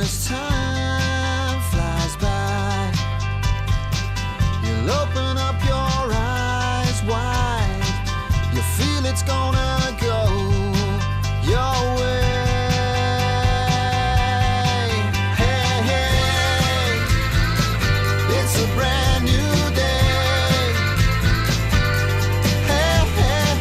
as time flies by, you'll open up your eyes wide. You feel it's gonna go your way. Hey, hey, it's a brand new day. Hey, hey,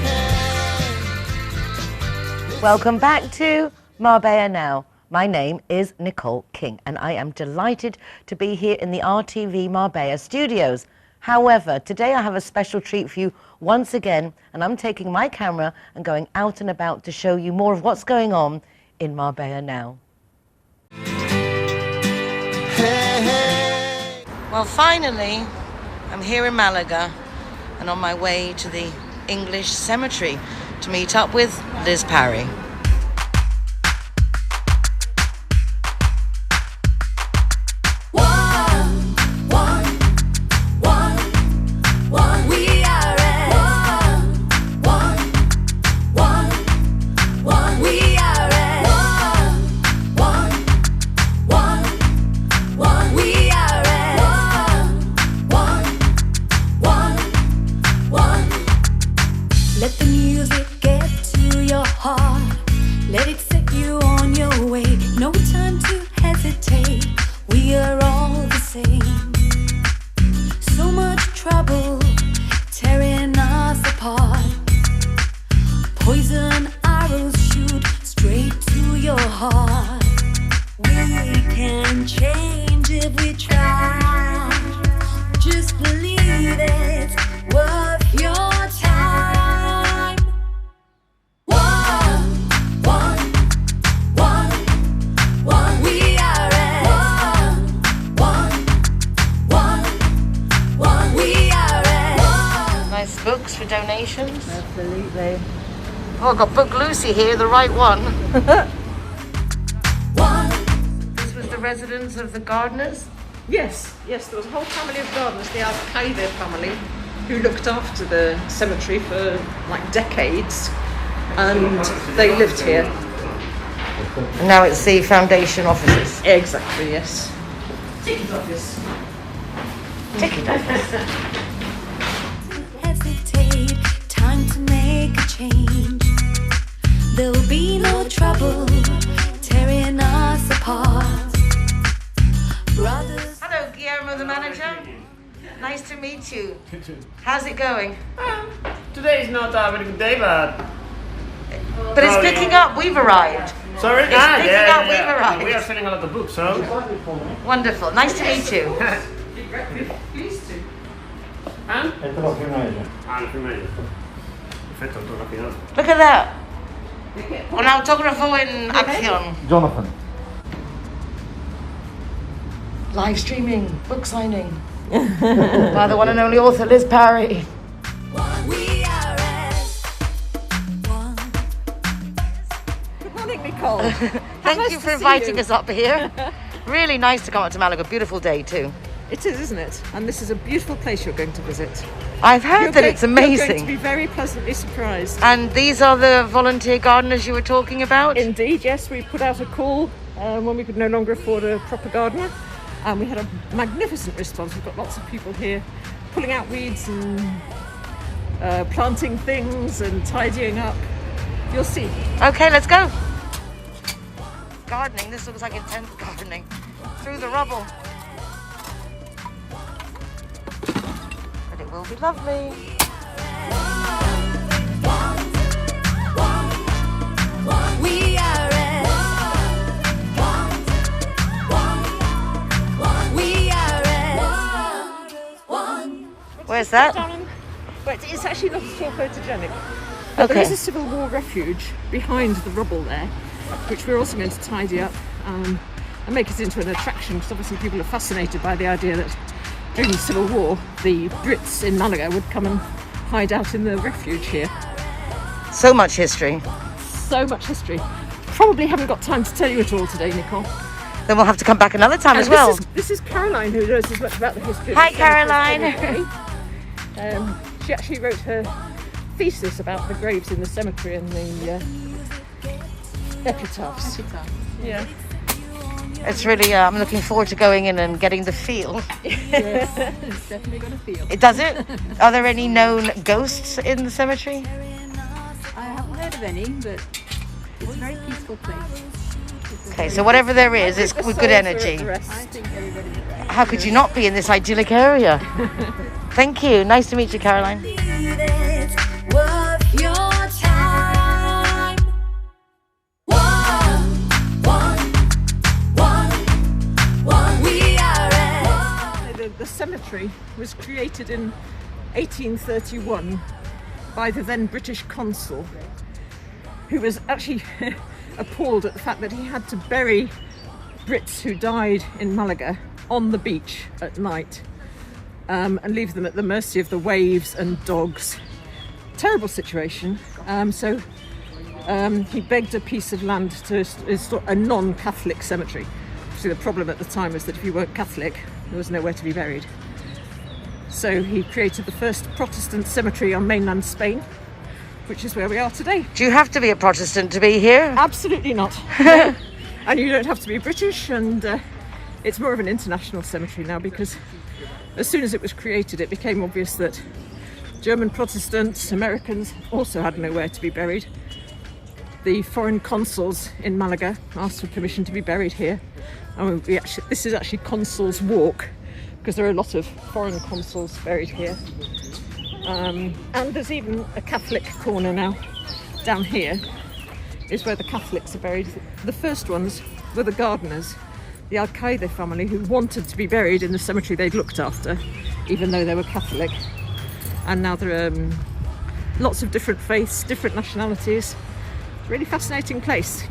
hey. Welcome back to Marbella Now. My name is Nicole King and I am delighted to be here in the RTV Marbella studios. However, today I have a special treat for you once again, and I'm taking my camera and going out and about to show you more of what's going on in Marbella Now. Well, finally, I'm here in Malaga and on my way to the English cemetery to meet up with Liz Parry. Let the music get to your heart. Let it set you on your way. No time to hesitate. We are all the same. So much trouble tearing us apart. Poison arrows shoot straight to your heart. We can change if we try. Just believe it's worth your time. Nice books for donations. Absolutely. Oh, I've got Book Lucy here, the right one. This was the residence of the gardeners. Yes, there was a whole family of gardeners, the Alcaide family, who looked after the cemetery for like decades, and they lived here. And now it's the foundation offices. Exactly, yes. Ticket office. Ticket office. Hesitate, time to make a change. There'll be no trouble tearing us apart. Brothers. Hello, Guillermo, the manager. Nice to meet you. How's it going? Today is not a very good day, but It's picking up. We've arrived. sorry. It's picking up. We've We arrived. are selling a lot of books, so Wonderful. Nice to meet you. Please do. Ah, il primo io. Perfetto, autografiato. Look at that. Un autógrafo en acción. Jonathan. Live streaming, book signing. By the one and only author, Liz Parry. We are as one. Good morning, Nicole. Thank nice you to for see inviting you. us up here. Really nice to come up to Malaga. Beautiful day too. It is, isn't it? And this is a beautiful place you're going to visit. I've heard that it's You're going to amazing. be very pleasantly surprised. And these are the volunteer gardeners you were talking about? Indeed, yes, we put out a call when we could no longer afford a proper gardener, and we had a magnificent response. We've got lots of people here pulling out weeds and planting things and tidying up. You'll see. Okay, let's go. Gardening, this looks like intense gardening. Through the rubble. But it will be lovely. We are as we are as one. Where's that? But it's actually not at all photogenic. But there is Okay. a Civil War refuge behind the rubble there, which we're also going to tidy up and make it into an attraction, because obviously people are fascinated by the idea that during the Civil War the Brits in Malaga would come and hide out in the refuge here. So much history. So much history. Probably haven't got time to tell you it all today, Nicole. Then we'll have to come back another time as And well. This is Caroline, who knows as much about the history. of Hi, the cemetery Caroline. as anybody. She actually wrote her thesis about the graves in the cemetery and the epitaphs. Yeah. It's really, I'm looking forward to going in and getting the feel. Yes, it's definitely got a feel. It does it? Are there any known ghosts in the cemetery? I haven't heard of any, but it's a very peaceful place. Okay, so whatever there is, it's with good energy. I think everybody's at rest. How could you not be in this idyllic area? Thank you. Nice to meet you, Caroline. It's worth your time. One, we are at. The cemetery was created in 1831 by the then British consul, who was actually appalled at the fact that he had to bury Brits who died in Malaga on the beach at night and leave them at the mercy of the waves and dogs. Terrible situation. So he begged a piece of land to install a non-Catholic cemetery. See, the problem at the time was that if you weren't Catholic, there was nowhere to be buried. So he created the first Protestant cemetery on mainland Spain, which is where we are today. Do you have to be a Protestant to be here? Absolutely not. No. And you don't have to be British, and it's more of an international cemetery now, because as soon as it was created, it became obvious that German Protestants, Americans also had nowhere to be buried. The foreign consuls in Malaga asked for permission to be buried here. And this is actually Consul's Walk, because there are a lot of foreign consuls buried here. And there's even a Catholic corner now. Down here is where the Catholics are buried. The first ones were the gardeners, the Alcaide family, who wanted to be buried in the cemetery they'd looked after, even though they were Catholic. And now there are lots of different faiths, different nationalities. It's a really fascinating place.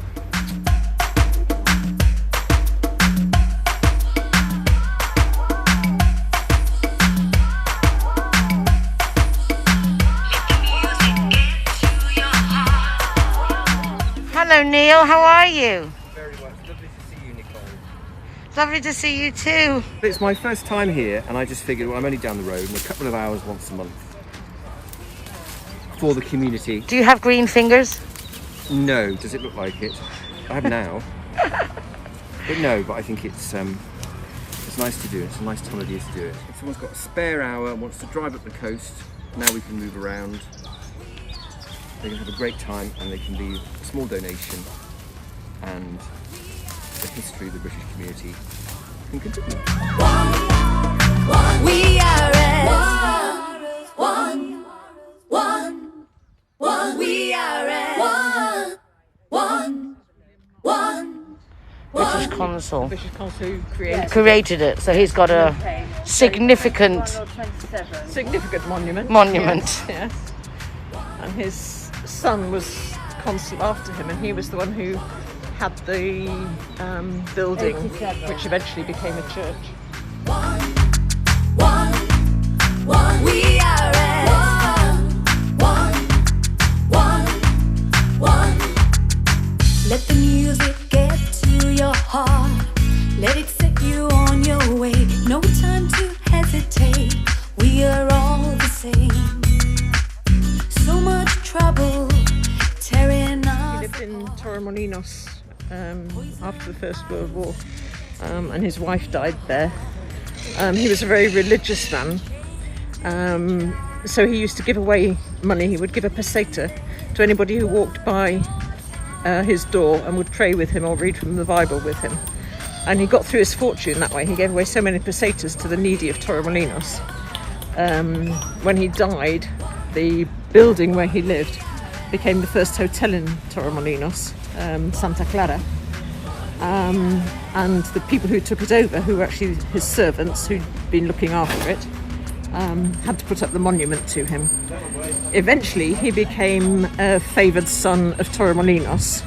Hello, Neil. How are you? Very well. Lovely to see you, Nicole. Lovely to see you too. It's my first time here, and I just figured, well, I'm only down the road in a couple of hours once a month for the community. Do you have green fingers? No, does it look like it? I have now. But no, but I think it's nice to do it. It's a nice time of year to do it. If someone's got a spare hour and wants to drive up the coast, now we can move around. They can have a great time, and they can leave a small donation, and the history of the British community can continue. We are at one. We are at one. British consul. British consul who Created it, so he's got a significant monument. Yes. And his son was consul after him, and he was the one who had the building, which eventually became a church. We are at one. Let the music get to your heart. Let it set you on your way. No time to hesitate. We are all the same. So much trouble tearing us. He lived in Torremolinos after the First World War, and his wife died there. He was a very religious man, so he used to give away money. He would give a peseta to anybody who walked by his door and would pray with him or read from the Bible with him. And he got through his fortune that way. He gave away so many pesetas to the needy of Torremolinos. When he died, the building where he lived became the first hotel in Torremolinos, Santa Clara. And the people who took it over, who were actually his servants who'd been looking after it, had to put up the monument to him. Eventually he became a favoured son of Torremolinos,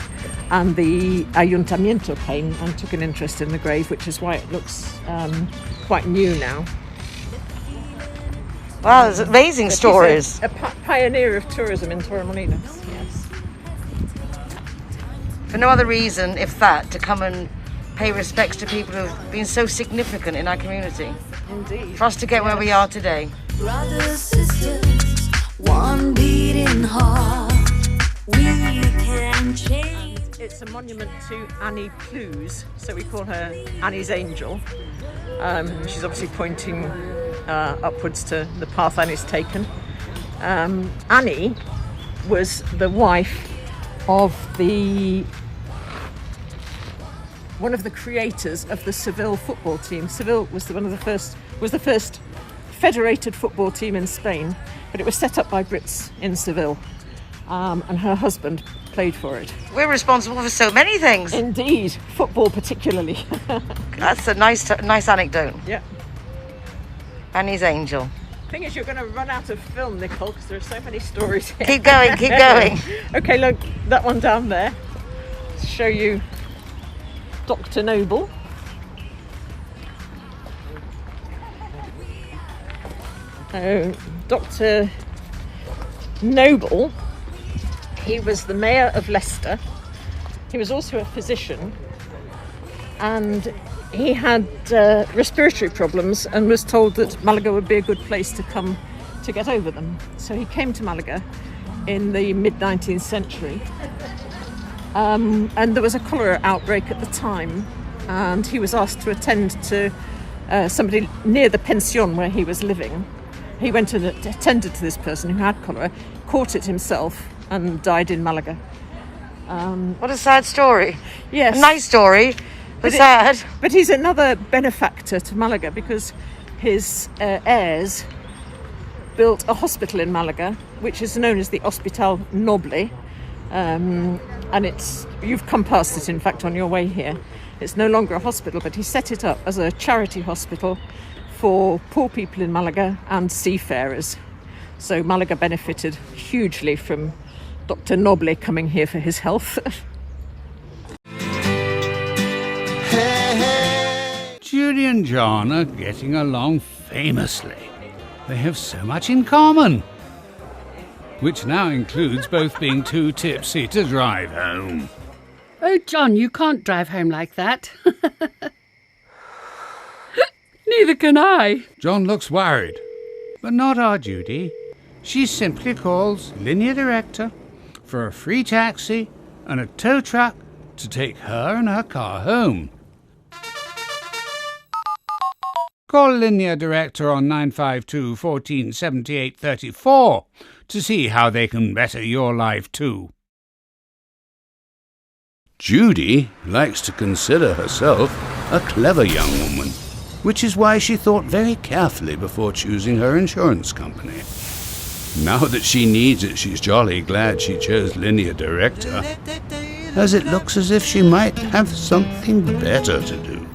and the Ayuntamiento came and took an interest in the grave, which is why it looks quite new now. Wow, there's amazing stories. He's a pioneer of tourism in Torremolinos, yes. For no other reason, if that, to come and pay respects to people who've been so significant in our community. Indeed. For us to get where we are today. Brothers, sisters, one beating heart. We can change. It's a monument to Annie Pleuse, so we call her Annie's Angel. She's obviously pointing upwards to the path Annie's taken. Annie was the wife of one of the creators of the Seville football team. Seville was the first federated football team in Spain, but it was set up by Brits in Seville, and her husband played for it. We're responsible for so many things. Indeed, football particularly. That's a nice anecdote. Yeah. Annie's Angel. Thing is, you're going to run out of film, Nicole, because there are so many stories here. Keep going, keep going. Okay, look, that one down there. To show you Dr. Noble. Dr. Noble, he was the mayor of Leicester. He was also a physician, and he had respiratory problems and was told that Malaga would be a good place to come to get over them. So he came to Malaga in the mid-19th century, and there was a cholera outbreak at the time, and he was asked to attend to somebody near the pension where he was living. He went and attended to this person who had cholera, caught it himself, and died in Malaga. What a sad story. Yes. A nice story, but sad. But he's another benefactor to Malaga because his heirs built a hospital in Malaga, which is known as the Hospital Noble. And you've come past it, in fact, on your way here. It's no longer a hospital, but he set it up as a charity hospital for poor people in Malaga and seafarers. So Malaga benefited hugely from Dr. Noble coming here for his health. Judy and John are getting along famously. They have so much in common, which now includes both being too tipsy to drive home. Oh, John, you can't drive home like that. Neither can I. John looks worried, but not our Judy. She simply calls Linear Director for a free taxi and a tow truck to take her and her car home. Call Linear Director on 952 14 78 34 to see how they can better your life too. Judy likes to consider herself a clever young woman, which is why she thought very carefully before choosing her insurance company. Now that she needs it, she's jolly glad she chose Linear Director, as it looks as if she might have something better to do.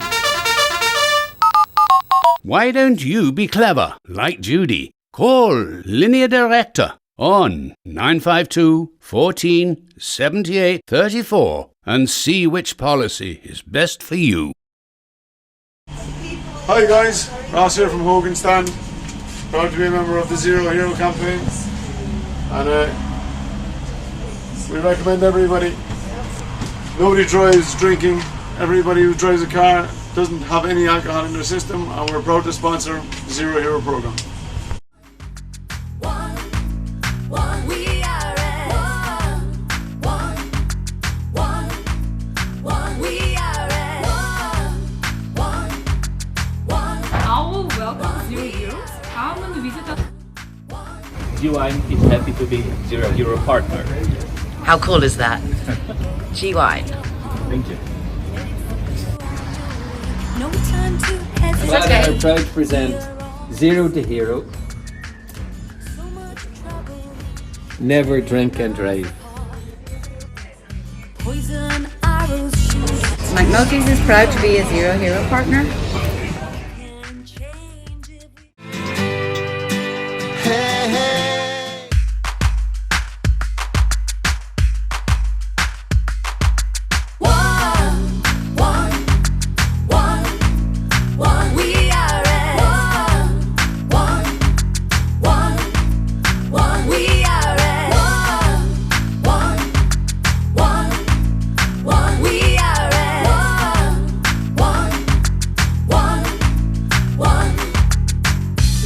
Why don't you be clever, like Judy? Call Linear Director on 952 14 78 34 and see which policy is best for you. Hi guys, Ross here from Hogan Stand. Proud to be a member of the Zero Hero campaign, and we recommend everybody. Nobody drives drinking. Everybody who drives a car doesn't have any alcohol in their system, and we're proud to sponsor the Zero Hero program. G-Wine is happy to be Zero Hero partner. How cool is that? G-Wine. Thank you. No time to hesitate. Well, I'm proud to present Zero to Hero. Never drink and drive. Poison arrows shoot. Mike Milkins is proud to be a Zero Hero partner.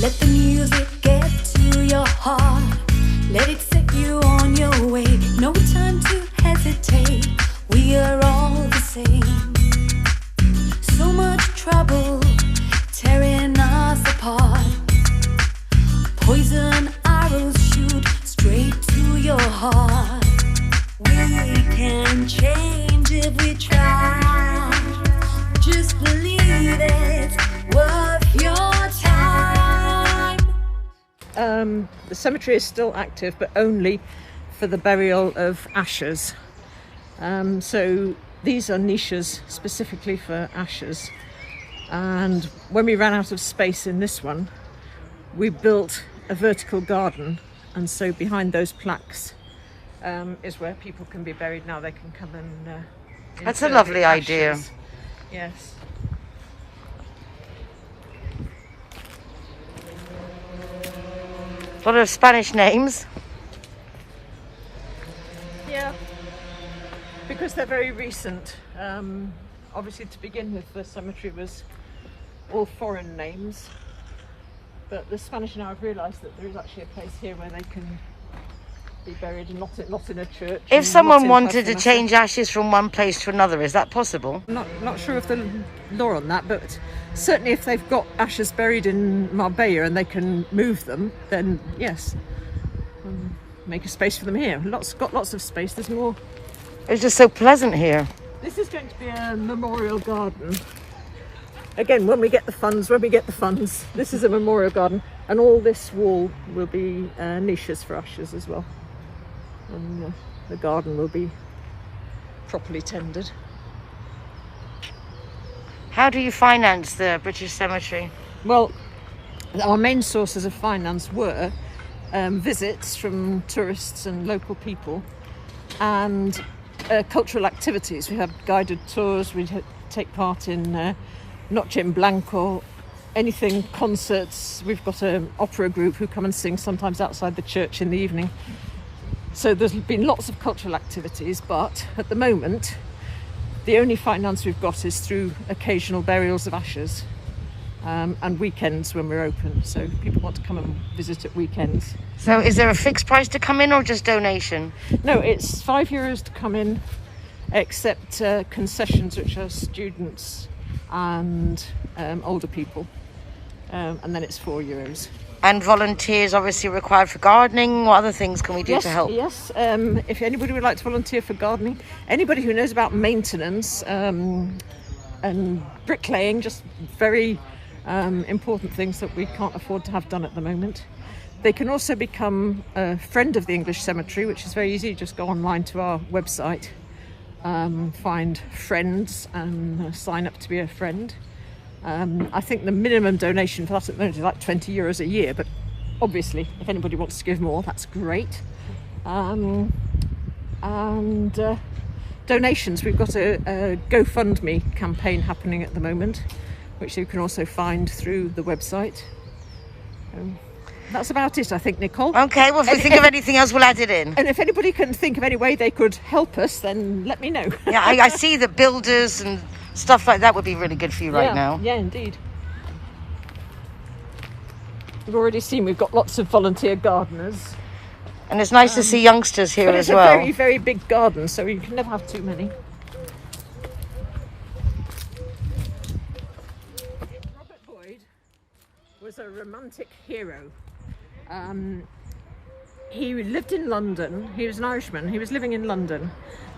Let the music get to your heart. trouble, tearing us apart. Poison arrows shoot straight to your heart. We can change if we try. Just believe it's worth your time. The cemetery is still active, but only for the burial of ashes. So these are niches specifically for ashes. And when we ran out of space in this one, we built a vertical garden. And so behind those plaques is where people can be buried now. They can come and That's a inter lovely the idea. ashes. Yes. A lot of Spanish names. Yeah, because they're very recent. Obviously, to begin with, the cemetery was all foreign names, but the Spanish now have realised that there is actually a place here where they can be buried, and not in a church. If and someone not in wanted to Plaza change ashes from one place to another, is that possible? Mayor. Not sure of the law on that, but certainly if they've got ashes buried in Marbella and they can move them, then yes. Make a space for them here. Got lots of space. There's more. It's just so pleasant here. This is going to be a memorial garden. Again, when we get the funds, this is a memorial garden, and all this wall will be niches for ashes as well. And the garden will be properly tended. How do you finance the British Cemetery? Well, our main sources of finance were visits from tourists and local people, and cultural activities. We have guided tours, we take part in Noche en Blanco, anything, concerts. We've got an opera group who come and sing sometimes outside the church in the evening. So there's been lots of cultural activities, but at the moment the only finance we've got is through occasional burials of ashes. And weekends when we're open, so people want to come and visit at weekends. So is there a fixed price to come in or just donation? No, it's €5 to come in, except concessions, which are students and older people, and then it's €4. And volunteers obviously required for gardening. What other things can we do to help? Yes, if anybody would like to volunteer for gardening, anybody who knows about maintenance and bricklaying, just very important things that we can't afford to have done at the moment. They can also become a friend of the English Cemetery, which is very easy. You just go online to our website, find friends and sign up to be a friend. I think the minimum donation for that at the moment is like €20 a year, but obviously if anybody wants to give more, that's great. And donations, we've got a GoFundMe campaign happening at the moment, which you can also find through the website. That's about it, I think, Nicole. Okay, well, if we think of anything else, we'll add it in. And if anybody can think of any way they could help us, then let me know. Yeah, I see that builders and stuff like that would be really good for you right now. Yeah, indeed. We've already seen we've got lots of volunteer gardeners. And it's nice to see youngsters here But as it's well. a very, very big garden, so you can never have too many. Robert Boyd was a romantic hero. He lived in London. He was an Irishman. He was living in London,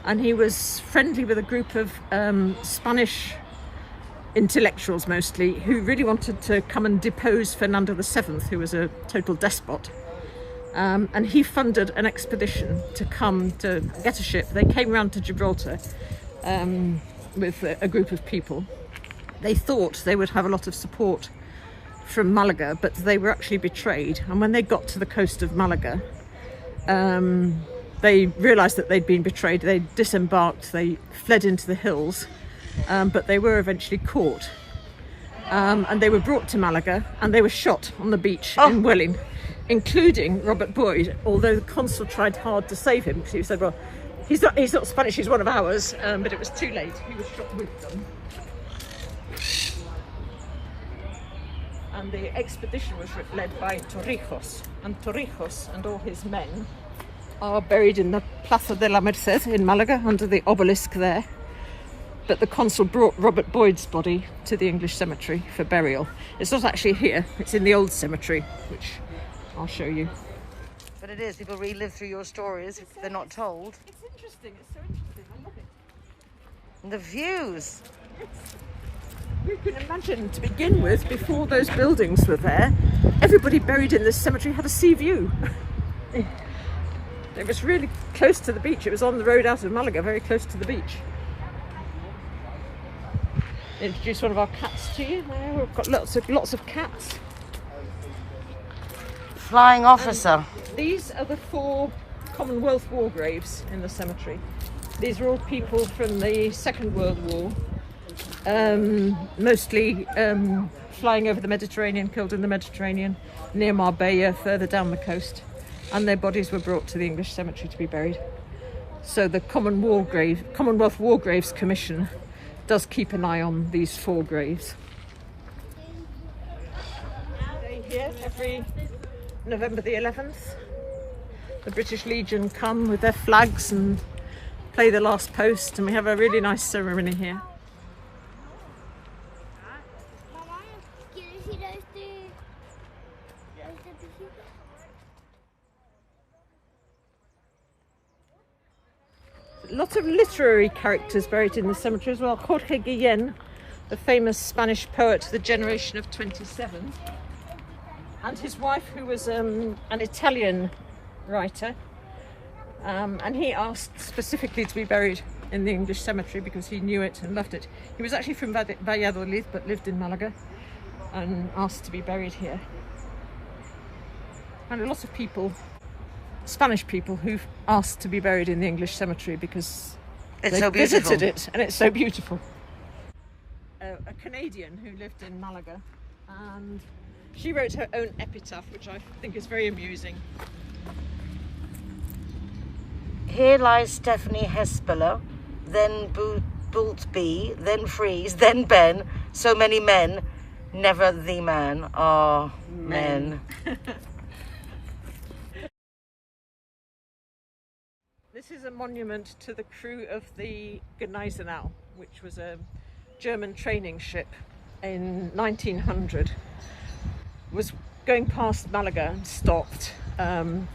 and he was friendly with a group of Spanish intellectuals mostly, who really wanted to come and depose Fernando VII, who was a total despot. And he funded an expedition to come to get a ship. They came round to Gibraltar with a group of people. They thought they would have a lot of support from Malaga, but they were actually betrayed. And when they got to the coast of Malaga, they realised that they'd been betrayed. They disembarked, they fled into the hills, but they were eventually caught. And they were brought to Malaga, and they were shot on the beach in Welling, including Robert Boyd, although the consul tried hard to save him, because he said, well, he's not Spanish, he's one of ours, but it was too late. He was shot with them. And the expedition was led by Torrijos, and Torrijos and all his men are buried in the Plaza de la Merced in Malaga, under the obelisk there. but the consul brought Robert Boyd's body to the English cemetery for burial. It's not actually here, it's in the old cemetery, which I'll show you. But it is, people relive through your stories if they're not told. It's interesting, it's so interesting, I love it. And the views. You can imagine, to begin with, before those buildings were there, everybody buried in this cemetery had a sea view. It was really close to the beach. It was on the road out of Malaga, very close to the beach. Introduce one of our cats to you. There, we've got lots of cats. Flying officer. And these are the 4 Commonwealth war graves in the cemetery. These are all people from the Second World War, mostly flying over the Mediterranean, killed in the Mediterranean, near Marbella, further down the coast. And their bodies were brought to the English cemetery to be buried. So the Commonwealth War Graves Commission does keep an eye on these 4 graves. Day here every November the 11th. The British Legion come with their flags and play the last post, and we have a really nice ceremony here. Lots of literary characters buried in the cemetery as well. Jorge Guillén, the famous Spanish poet, the generation of 27, and his wife, who was an Italian writer, and he asked specifically to be buried in the English cemetery because he knew it and loved it. He was actually from Valladolid but lived in Malaga and asked to be buried here. And a lot of people, Spanish people, who've asked to be buried in the English cemetery because It's they so beautiful. visited it and it's so beautiful. A Canadian who lived in Malaga, and she wrote her own epitaph, which I think is very amusing. Here lies Stephanie Hespeler, then Boultby, then Freeze, then Ben. So many men, never the man. Ah, men. This is a monument to the crew of the Gneisenau, which was a German training ship in 1900. Was going past Malaga and stopped, and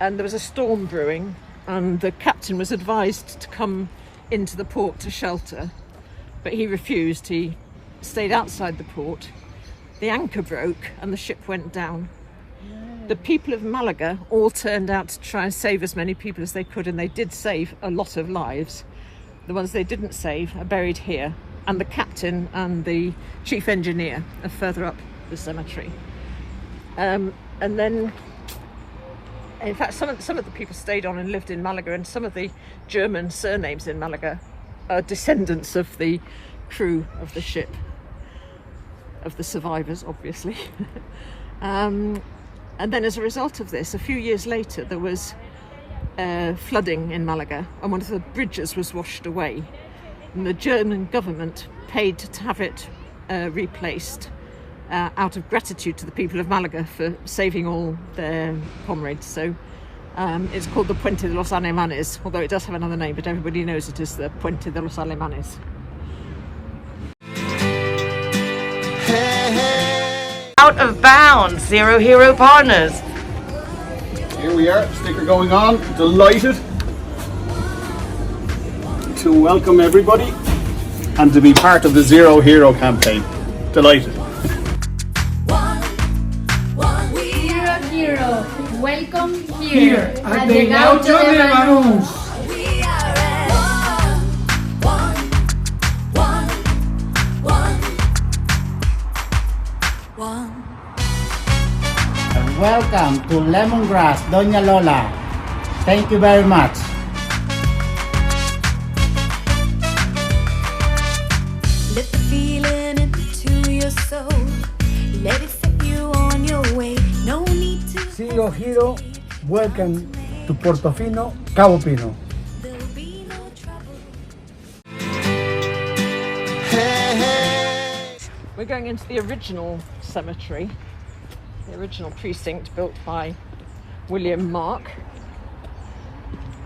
there was a storm brewing, and the captain was advised to come into the port to shelter, but he refused. He stayed outside the port. The anchor broke and the ship went down. The people of Malaga all turned out to try and save as many people as they could, and they did save a lot of lives. The ones they didn't save are buried here, and the captain and the chief engineer are further up the cemetery. And then, in fact, some of the people stayed on and lived in Malaga, and some of the German surnames in Malaga are descendants of the crew of the ship, of the survivors, obviously. And then as a result of this, a few years later, there was flooding in Malaga, and one of the bridges was washed away. And the German government paid to have it replaced out of gratitude to the people of Malaga for saving all their comrades. So it's called the Puente de los Alemanes, although it does have another name, but everybody knows it as the Puente de los Alemanes. Out of bounds, Zero Hero Partners. Here we are, sticker going on. Delighted to welcome everybody and to be part of the Zero Hero campaign. Delighted. Zero Hero, welcome here at the Gaucho de Banús. Welcome to Lemongrass, Doña Lola. Thank you very much. Let the feeling into your soul. Let it set you on your way. No need to. Zero Hero, welcome to Portofino, Cabo Pino. We're going into the original cemetery, the original precinct built by William Mark.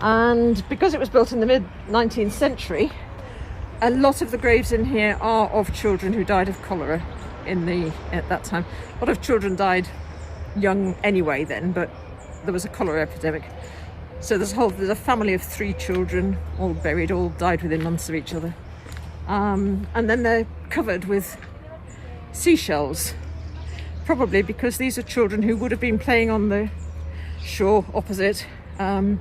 And because it was built in the mid-19th century, a lot of the graves in here are of children who died of cholera at that time. A lot of children died young anyway then, but there was a cholera epidemic. So there's a family of 3 children, all buried, all died within months of each other. And then they're covered with seashells, probably because these are children who would have been playing on the shore opposite. And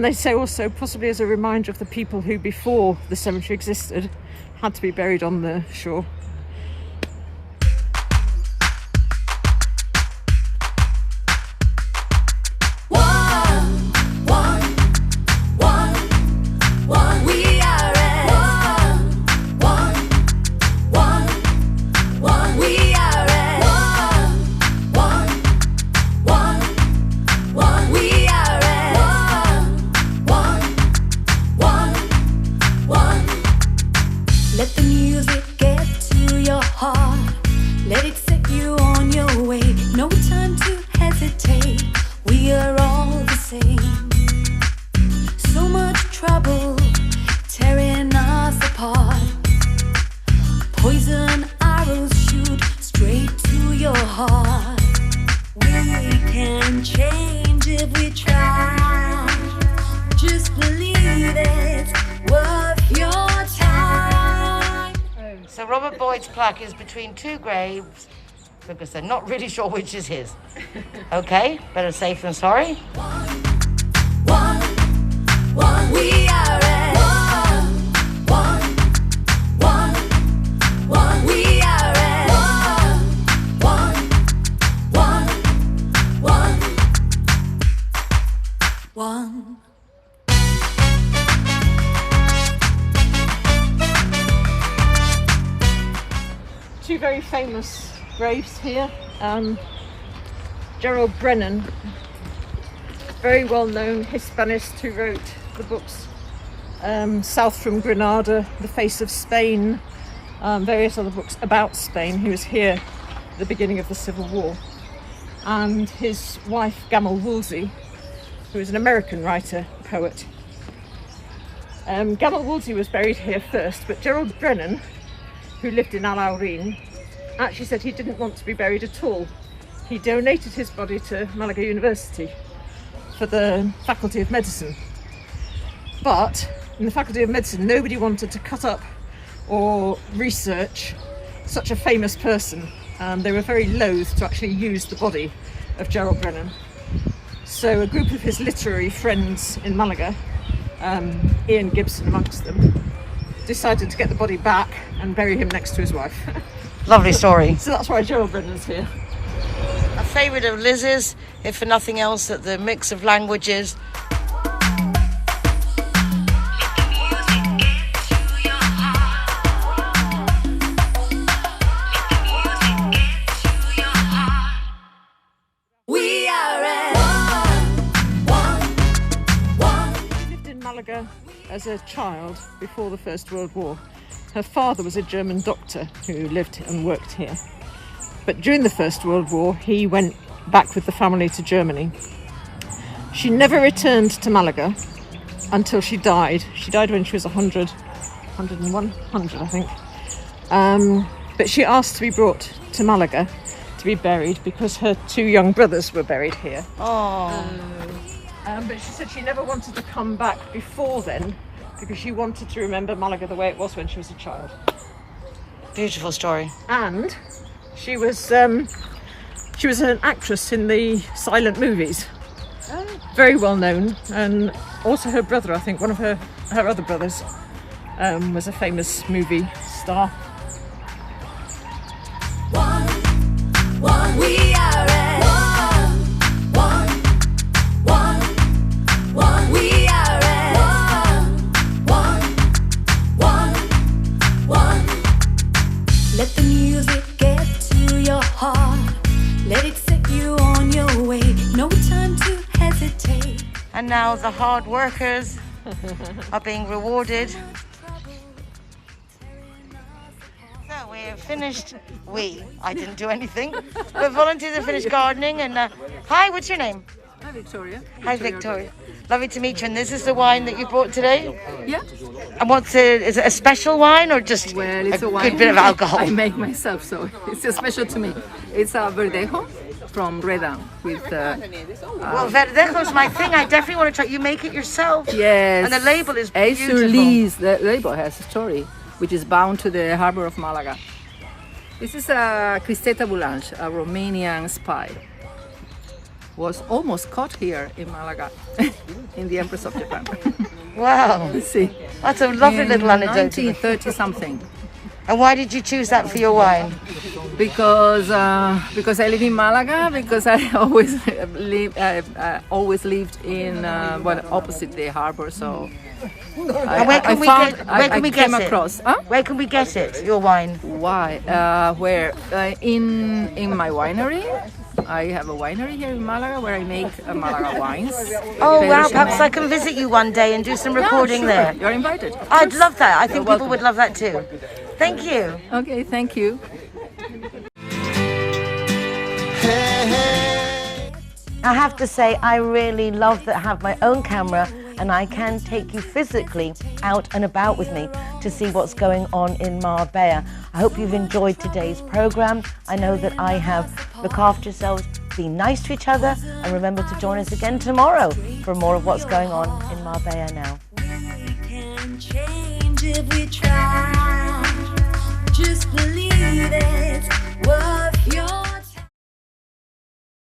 they say also possibly as a reminder of the people who, before the cemetery existed, had to be buried on the shore. Let the music get to your heart. Let it set you on your way. No time to hesitate. We are all the same. So much trouble tearing us apart. Poison arrows shoot straight to your heart. We can change if we try. Just believe it's worth your time. So Robert Boyd's plaque is between 2 graves because they're not really sure which is his. Okay, better safe than sorry. One, we are at one, we are at one. 2 very famous graves here. Gerald Brennan, very well-known Hispanist who wrote the books South from Granada, The Face of Spain, various other books about Spain. He was here at the beginning of the Civil War. And his wife, Gamel Woolsey, who is an American writer, poet. Gamel Woolsey was buried here first, but Gerald Brennan, who lived in Alaurín, actually said he didn't want to be buried at all. He donated his body to Malaga University for the Faculty of Medicine. But in the Faculty of Medicine, nobody wanted to cut up or research such a famous person. They were very loath to actually use the body of Gerald Brennan. So a group of his literary friends in Malaga, Ian Gibson amongst them, decided to get the body back and bury him next to his wife. Lovely story. So that's why Gerald Brennan's here. A favourite of Liz's, if for nothing else, that the mix of languages. We are at one. She lived in Malaga as a child before the First World War. Her father was a German doctor who lived and worked here. But during the First World War, he went back with the family to Germany. She never returned to Malaga until she died. She died when she was 100, I think. But she asked to be brought to Malaga to be buried because her 2 young brothers were buried here. Oh. But she said she never wanted to come back before then because she wanted to remember Malaga the way it was when she was a child. Beautiful story. And she was an actress in the silent movies. Very well known. And also her brother, I think, one of her other brothers was a famous movie star. One, we are at one, we are at one. Let the music get to your heart. Let it set you on your way. No time to hesitate. And now the hard workers are being rewarded. So we're finished. I didn't do anything. But volunteers have finished gardening and hi, what's your name? Hi, Victoria. Hi, Victoria. Lovely to meet you. And this is the wine that you brought today? Yeah. And is it a special wine or just It's a a wine good bit of alcohol? I make myself, so it's special to me. It's a Verdejo from Breda with. Well, Verdejo's my thing. I definitely want to try. You make it yourself. Yes. And the label is beautiful. Sur-Lise, the label has a story, which is bound to the harbor of Malaga. This is a Cristeta Boulange, a Romanian spy. Was almost caught here in Malaga, in the Empress of Japan. Wow. Let's see. That's a lovely little anecdote. 1930 something. And why did you choose that for your wine? Because I live in Malaga. Because I always lived in opposite the harbor. So where can we get it? Across. Huh? Where can we get it? Your wine? Why? Where? In my winery. I have a winery here in Malaga where I make Malaga wines. Oh wow! Perhaps I can visit you one day and do some recording there. You're invited. I'd love that. I think people would love that too. Thank you. Okay, thank you. I have to say, I really love that I have my own camera and I can take you physically out and about with me to see what's going on in Marbella. I hope you've enjoyed today's program. I know that I have. Look after yourselves, be nice to each other, and remember to join us again tomorrow for more of what's going on in Marbella now. We can change if we try.